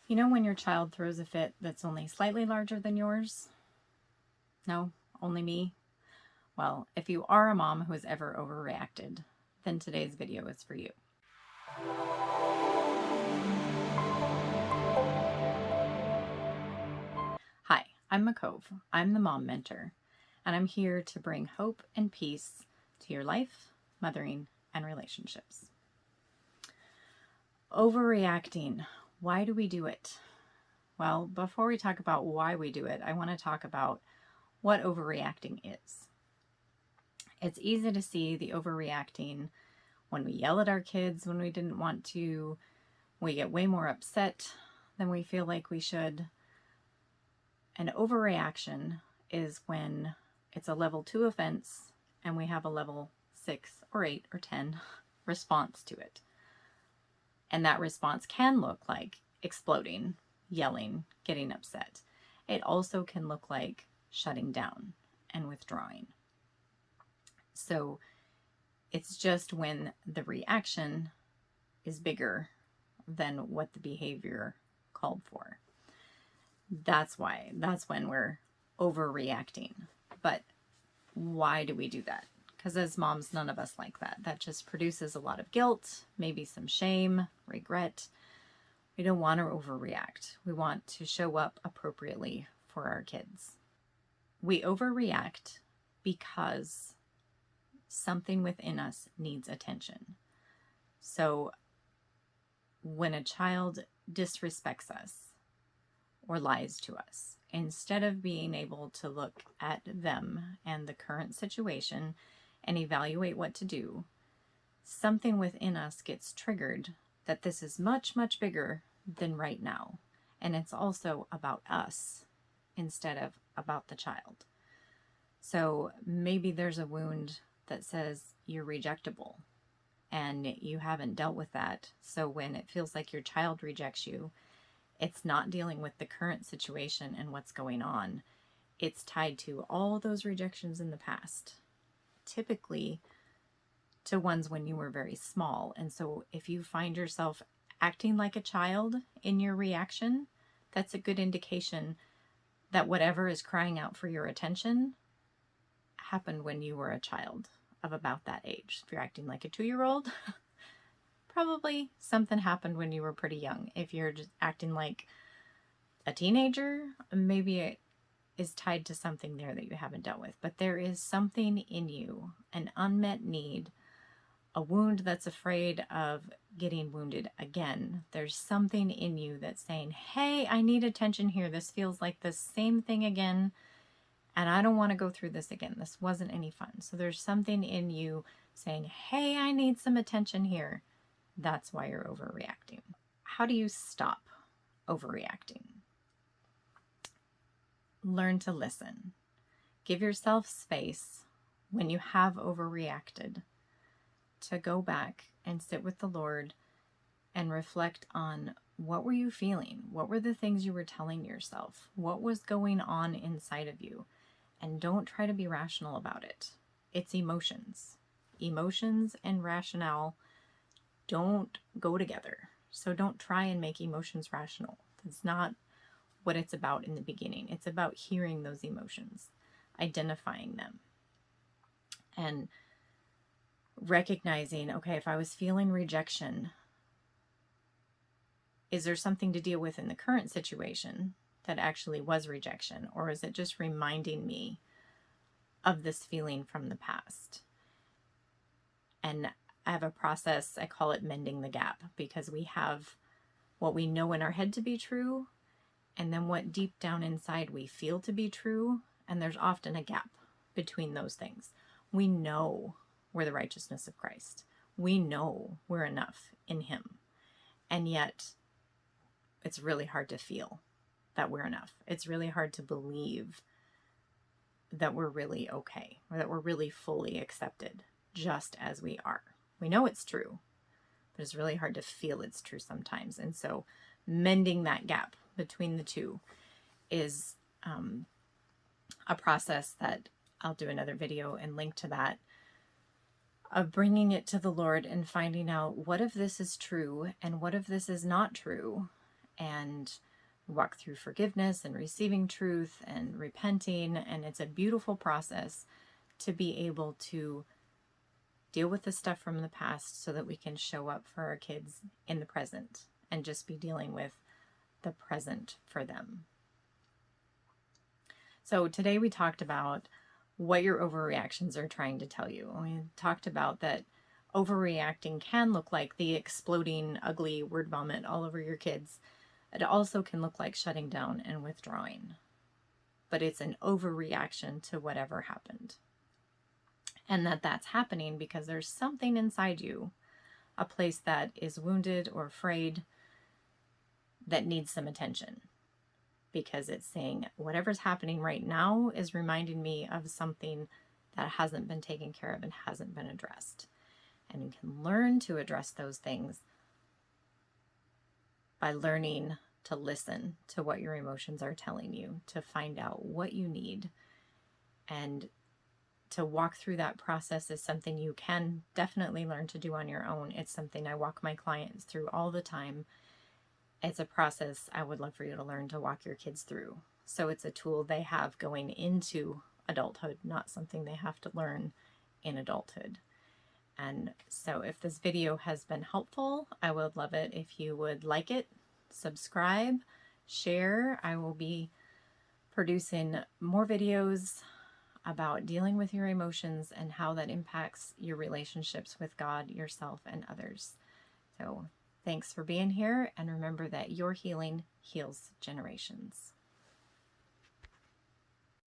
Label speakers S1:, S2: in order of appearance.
S1: You know when your child throws a fit that's only slightly larger than yours? No, only me? Well, if you are a mom who has ever overreacted, then today's video is for you. Hi, I'm McCove. I'm the mom mentor, and I'm here to bring hope and peace to your life, mothering, and relationships. Overreacting. Why do we do it? Well, before we talk about why we do it, I want to talk about what overreacting is. It's easy to see the overreacting when we yell at our kids when we didn't want to. We get way more upset than we feel like we should. An overreaction is when it's a level 2 offense and we have a level 6 or 8 or 10 response to it. And that response can look like exploding, yelling, getting upset. It also can look like shutting down and withdrawing. So it's just when the reaction is bigger than what the behavior called for. That's when we're overreacting. But why do we do that? Because as moms, none of us like that. That just produces a lot of guilt, maybe some shame, regret. We don't want to overreact. We want to show up appropriately for our kids. We overreact because something within us needs attention. So when a child disrespects us or lies to us, instead of being able to look at them and the current situation and evaluate what to do, something within us gets triggered that this is much, much bigger than right now. And it's also about us instead of about the child. So maybe there's a wound that says you're rejectable and you haven't dealt with that. So when it feels like your child rejects you, it's not dealing with the current situation and what's going on. It's tied to all those rejections in the past, typically to ones when you were very small. And so if you find yourself acting like a child in your reaction, that's a good indication that whatever is crying out for your attention happened when you were a child of about that age. If you're acting like a 2-year-old, probably something happened when you were pretty young. If you're just acting like a teenager, maybe it is tied to something there that you haven't dealt with. But there is something in you, an unmet need, a wound that's afraid of getting wounded again. There's something in you that's saying, hey, I need attention here. This feels like the same thing again, and I don't want to go through this again. This wasn't any fun. So there's something in you saying, hey, I need some attention here. That's why you're overreacting. How do you stop overreacting? Learn to listen. Give yourself space when you have overreacted to go back and sit with the Lord and reflect on what were you feeling? What were the things you were telling yourself? What was going on inside of you? And don't try to be rational about it. It's emotions. Emotions and rationale don't go together. So don't try and make emotions rational. That's not what it's about in the beginning. It's about hearing those emotions, identifying them, and recognizing, okay, if I was feeling rejection, is there something to deal with in the current situation that actually was rejection? Or is it just reminding me of this feeling from the past? And I have a process, I call it mending the gap, because we have what we know in our head to be true, and then what deep down inside we feel to be true. And there's often a gap between those things. We know we're the righteousness of Christ. We know we're enough in Him. And yet it's really hard to feel that we're enough. It's really hard to believe that we're really okay, or that we're really fully accepted just as we are. We know it's true, but it's really hard to feel it's true sometimes. And so mending that gap between the two is a process that I'll do another video and link to that, of bringing it to the Lord and finding out, what if this is true and what if this is not true, and walk through forgiveness and receiving truth and repenting. And it's a beautiful process to be able to deal with the stuff from the past so that we can show up for our kids in the present and just be dealing with the present for them. So today we talked about what your overreactions are trying to tell you. We talked about that overreacting can look like the exploding, ugly word vomit all over your kids. It also can look like shutting down and withdrawing. But it's an overreaction to whatever happened. And that's happening because there's something inside you, a place that is wounded or afraid, that needs some attention. Because it's saying whatever's happening right now is reminding me of something that hasn't been taken care of and hasn't been addressed. And you can learn to address those things by learning to listen to what your emotions are telling you, to find out what you need. And to walk through that process is something you can definitely learn to do on your own. It's something I walk my clients through all the time. It's a process I would love for you to learn to walk your kids through. So it's a tool they have going into adulthood, not something they have to learn in adulthood. And so if this video has been helpful, I would love it if you would like it, subscribe, share. I will be producing more videos about dealing with your emotions and how that impacts your relationships with God, yourself, and others. So thanks for being here, and remember that your healing heals generations.